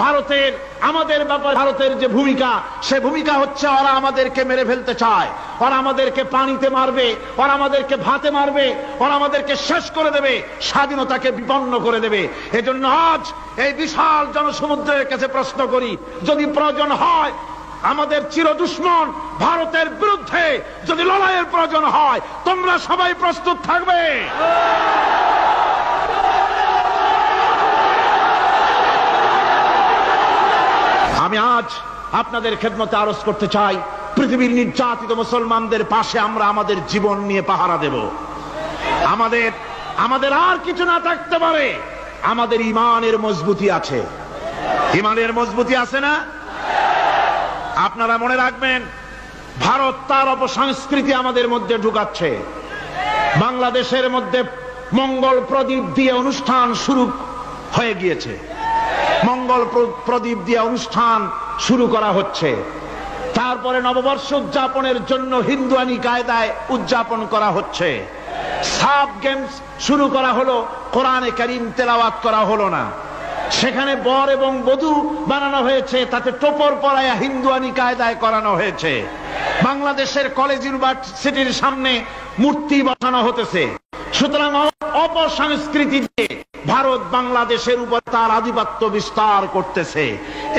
ভারতের আমাদের ব্যাপারে ভারতের যে ভূমিকা, সে ভূমিকা হচ্ছে ওরা আমাদেরকে মেরে ফেলতে চায়, ওরা আমাদেরকে পানিতে মারবে, ওরা আমাদেরকে ভাতে মারবে, ওরা আমাদেরকে শেষ করে দেবে, স্বাধীনতাকে বিপন্ন করে দেবে। এজন্য আজ এই বিশাল জনসমুদ্রের কাছে প্রশ্ন করি, যদি প্রয়োজন হয় আমাদের চির দুশ্মন ভারতের বিরুদ্ধে যদি লড়াইয়ের প্রয়োজন হয়, তোমরা সবাই প্রস্তুত থাকবে? আমি আজ আপনাদের খেদমতে আরজ করতে চাই, পৃথিবীর নির্যাতিত মুসলমানদের পাশে আমরা আমাদের জীবন নিয়ে পাহারা দেব। আমাদের আর কিছু না থাকতে পারে, আমাদের ঈমানের মজবুতি আছে। ঈমানের মজবুতি আছে না? আপনারা মনে রাখবেন, ভারত তার অপসংস্কৃতি আমাদের মধ্যে ঢুকাচ্ছে। বাংলাদেশের মধ্যে মঙ্গল প্রদীপ দিয়ে অনুষ্ঠান শুরু হয়ে গিয়েছে, মঙ্গল প্রদীপ দিয়ে অনুষ্ঠান শুরু করা হচ্ছে। তারপরে নববর্ষ উদযাপনের জন্য হিন্দুয়ানি কায়দায় উদযাপন করা হচ্ছে। সাব গেমস শুরু করা হলো, কোরআনে কারীম তেলাওয়াত করা হলো না। সেখানে বর এবং বধূ বানানো হয়েছে, তাতে টোপর পরায়া হিন্দুয়ানি কায়দায় করানো হয়েছে। বাংলাদেশের কলেজ ইউনিভার্সিটির সামনে মূর্তি বসানো হতেছে। সুতরাং অপসংস্কৃতি দিয়ে ভারত বাংলাদেশের উপর তার আধিপত্য বিস্তার করতেছে।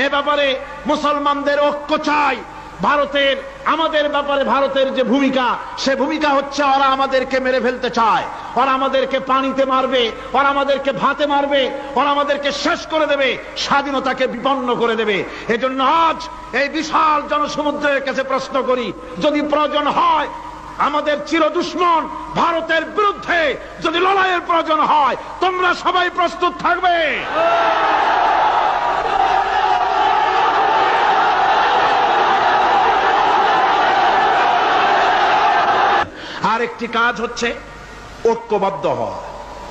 এ ব্যাপারে মুসলমানদের ঐক্য চাই। ভারতের আমাদের ব্যাপারে ভারতের যে ভূমিকা, সে ভূমিকা হচ্ছে ওরা আমাদেরকে মেরে ফেলতে চায়, ওরা আমাদেরকে পানিতে মারবে, ওরা আমাদেরকে ভাতে মারবে, ওরা আমাদেরকে শেষ করে দেবে, স্বাধীনতাকে বিপন্ন করে দেবে। এজন্য আজ এই বিশাল জনসমুদ্রের কাছে প্রশ্ন করি, যদি প্রয়োজন হয় আমাদের চির দুশ্মন ভারতের বিরুদ্ধে যদি লড়াইয়ের প্রয়োজন হয়, তোমরা সবাই প্রস্তুত থাকবে? আরেকটি কাজ হচ্ছে ঐক্যবদ্ধ হওয়া।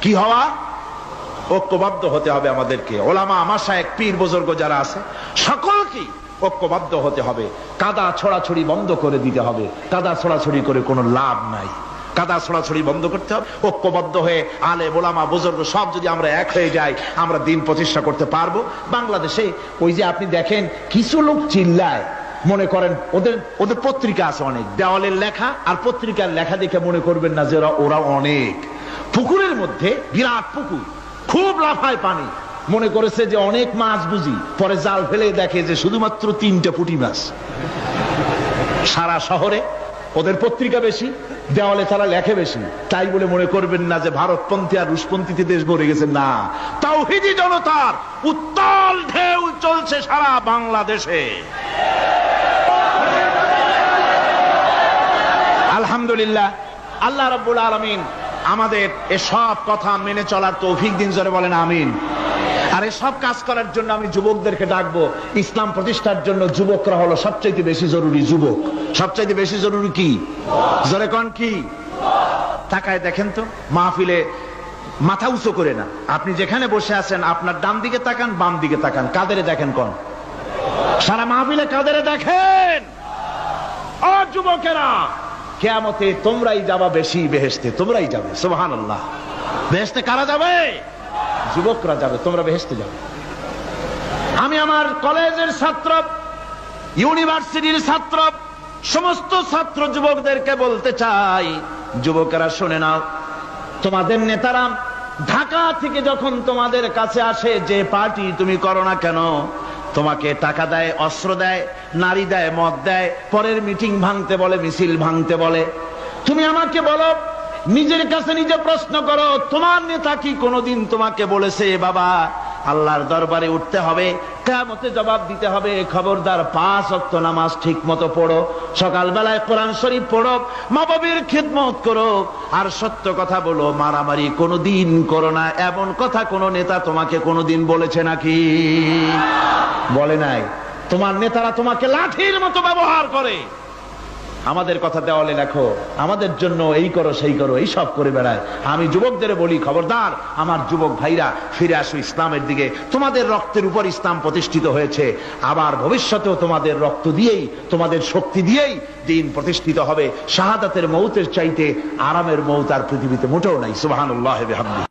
কি হওয়া? ঐক্যবদ্ধ হতে হবে আমাদেরকে। ওলামা, মাশায়েখ, পীর বুজুর্গ যারা আছে সকলকে ঐক্যবদ্ধ হতে হবে। কাদা ছড়াছড়ি বন্ধ করে দিতে হবে। কাদা ছড়াছড়ি করে কোনো লাভ নাই। কাদা ছড়াছড়ি বন্ধ করতে হবে। ঐক্যবদ্ধ হয়ে আলেম, ওলামা, বুজুর্গ সব যদি আমরা এক হয়ে যাই, আমরা দিন প্রতিষ্ঠা করতে পারবো। বাংলাদেশে ওই যে আপনি দেখেন কিছু লোক চিল্লায়, মনে করেন ওদের পত্রিকা আছে অনেক, দেওয়ালের লেখা আর পত্রিকার লেখা দেখে মনে করবেন না যে ওরা অনেক। পুকুরের মধ্যে বিরাট পুকুর, খুব লাফায় পানি, মনে করেছে যে অনেক মাছ বুঝি, পরে জাল ফেলে দেখে যে শুধুমাত্র 3টে পুঁটি মাছ। সারা শহরে ওদের পত্রিকা বেশি, দেওয়ালে তারা লেখে বেশি, তাই বলে মনে করবেন না যে ভারতপন্থী আর রুশপন্থীতে দেশ ভরে গেছে। না, তাওহীদি জনতার উত্তাল ঢেউ চলছে সারা বাংলাদেশে। আলহামদুলিল্লাহ, আল্লাহ রাব্বুল আলামিন আমাদের এসব কথা মেনে চলার তৌফিক দিন। জোরে বলেন আমিন। আর এসব কাজ করার জন্য আমি যুবকদেরকে ডাকবো। ইসলাম প্রতিষ্ঠার জন্য যুবকরা হলো সবচাইতে বেশি জরুরি। যুবক সবচাইতে বেশি জরুরি কি? জোরে কোন কি? তাকায় দেখেন তো, মাহফিলে মাথা উঁচু করে না, আপনি যেখানে বসে আছেন আপনার ডান দিকে তাকান, বাম দিকে তাকান, কাদেরে দেখেন? কোন? সারা মাহফিলে কাদেরে দেখেন? ও যুবকেরা, কিয়ামতে তোমরাই যাবা বেশি বেহেশতে, তোমরাই যাবে। সুবহানাল্লাহ। বেহেশতে কারা যাবে? যুবকরা যাবে, তোমরা বেহেশতে যাবে। আমি আমার কলেজের ছাত্র, ইউনিভার্সিটির ছাত্র, সমস্ত ছাত্র যুবকদেরকে বলতে চাই, যুবকেরা শুনে নাও, তোমাদের নেতারা ঢাকা থেকে যখন তোমাদের কাছে আসে, যে পার্টি তুমি করো না কেন, তোমাকে টাকা দেয়, অস্ত্র দেয়, নারী দেয়, মদ দেয়, পরের মিটিং ভাঙতে বলে, মিছিল ভাঙতে বলে। তুমি আমাকে বলো, নিজের কাছে নিজে প্রশ্ন করো, তোমার নেতা কি কোনোদিন তোমাকে বলেছে বাবা আল্লাহর দরবারে উঠতে হবে, কিয়ামতে জবাব দিতে হবে, খবরদার 5 ওয়াক্ত নামাজ ঠিক মতো পড়ো, সকালবেলায় কোরআন শরীফ পড়ো, মা বাবার খিদমত করো, আর সত্য কথা বলো, মারামারি কোনোদিন করো না, এমন কথা কোন নেতা তোমাকে কোনোদিন বলেছে নাকি? বলে নাই। তোমার নেতারা তোমাকে লাঠির মতো ব্যবহার করে। আমাদের কথা দেওয়ালে লেখো, আমাদের জন্য এই করো সেই করো, এই সব করে বেড়ায়। আমি যুবকদের বলি, খবরদার আমার যুবক ভাইরা, ফিরে আসো ইসলামের দিকে। তোমাদের রক্তের উপর ইসলাম প্রতিষ্ঠিত হয়েছে, আবার ভবিষ্যতেও তোমাদের রক্ত দিয়েই, তোমাদের শক্তি দিয়েই দিন প্রতিষ্ঠিত হবে। শাহাদাতের মৌতের চাইতে আরামের মৌত আর পৃথিবীতে মোটেও নাই। সুবহানাল্লাহ ওয়া বিহামদিহি।